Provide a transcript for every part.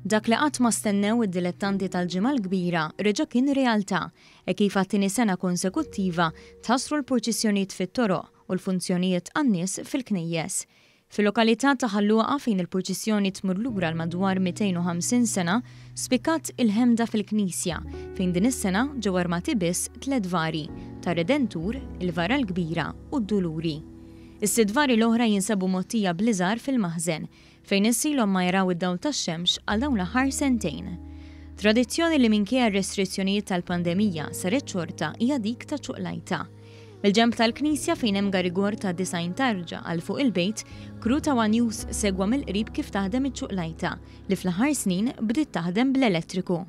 Dak li qatt ma stennew id-dilettanti tal-ġimgħa l-kbira reġa' kien realtà kif għat-tieni sena konsekuttiva tħassru l-purċissjonijiet fit-toroq u l-funzjonijiet għan-nies fil-knejjes. Fil-lokalità ta' Ħalluqa fejn il-purċissjoni tmur lura l-madwar 250 sena, spikkat il-ħemda fil-Knisja fejn din is-sena ġew armati biss 3 vari ta' Redentur, il-Vara l-Kbira u d-Duluri. Is-sitt vari l-oħra jinsabu mottija bliżar fil-maħżen fejn issilhom ma jaraw id-dawl tax-xemx għal dawn l-aħħar sentejn. Tradizzjoni li minkejja r-restrizzjonijiet tal-pandemija saret xorta hija dik ta' ċuqlajta. Mill-ġenb tal-Knisja fejn hemm garigor ta' 90 tarġa għal fuq il-bejt, kru ta' One News segwa mill-qrib kif taħdem iċ-ċuqlajta li fl-aħħar snin bdiet taħdem bl-elettriku.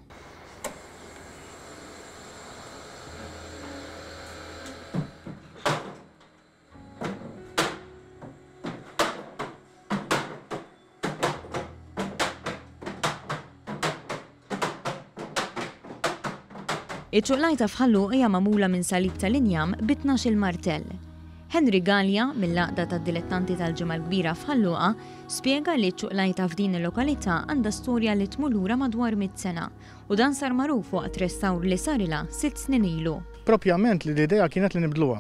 Iċ-ċuqlajta f'Ħalluqa hija magħmula minn salib tal-injam b'12 martell. Henry Gallia, mill-laqda tad-dilettanti tal-ġimgħa l-kbira f'Ħalluqa, spjega li ċ-ċuqlajta f'din il-lokalità għandha storja li tmur lura madwar 100 sena u dan sar magħruf waqt restawr li sarilha 6 snin ilu. Propjament l-idea kienet li nibdluha.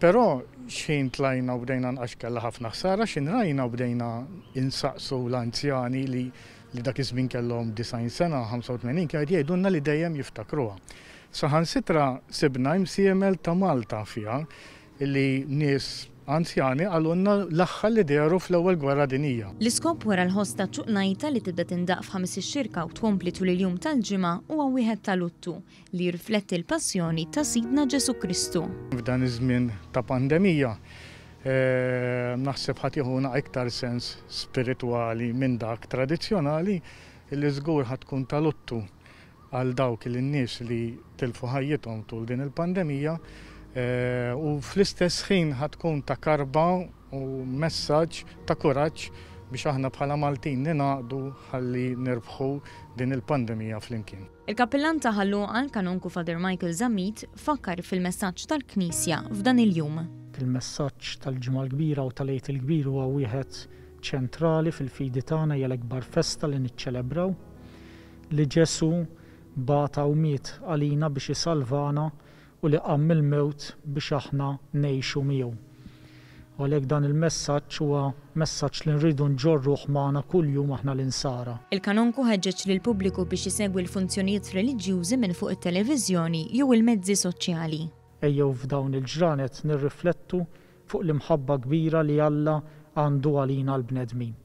Però xejn tlajna u bdejna nqax kellha ħafna ħsara, xejn rajna u bdejna insaqsu l-anzjani li dak iż-żmien kellhom 90 sena, 85 kien jgħidulna li dejjem jiftakruha. Saħansitra sibna msiemel ta' Malta fiha li nies anzjani għalunna l-aħħar li dehru fl-ewwel gwerra dinjija. L-iskop wara l-ħosta ċuqlajta li tibda tindaq f'5 ix-xirka u tkompli tul il-jum tal-ġimgħa huwa wieħed ta' luttu li jirrifletti l-passjoni ta' Sidna Ġesu Kristu. F'dan iż-żmien ta' pandemija naħseb ħadd jieħuna iktar sens spiritwali minn dak tradizzjonali li żgur ħadd tkun ta' luttu għal dawk in-nies li tilfu ħajjithom tul din il-pandemija u fl-istess ħin ħadd tkun ta' karba u messaġġ ta' kuraġġ biex aħna bħala Maltin ninaqdu ħalli nirbħu din il-pandemija flimkien. Il-Kappillan ta' Ħalluqa l-Kanonku Father Michael Zammit fakkar fil-messaġġ tal-Knisja f'dan il-jum. Il-messaġġ tal-ġimgħa l-kbira u tal-Għid il-Kbir huwa wieħed ċentrali fil-fidi tagħna hija l-ikbar festa li niċċelebraw li Ġesu bata u miet għalina biex isalvana u li qam mill-mewt biex aħna ngħixu miegħu. U għalhekk dan il-messaġġ huwa messaġġ li nridu nġorruh magħna kuljum aħna l-insara. Il-Kanonku ħeġġeġ lill-pubbliku biex isegwi l-funzjonijiet reliġjużi minn fuq it-televiżjoni jew il-mezzi soċjali. Ejjew f'dawn il-ġranet nirriflettu fuq l-imħabba kbira li Alla għandu għalina l-bnedmin.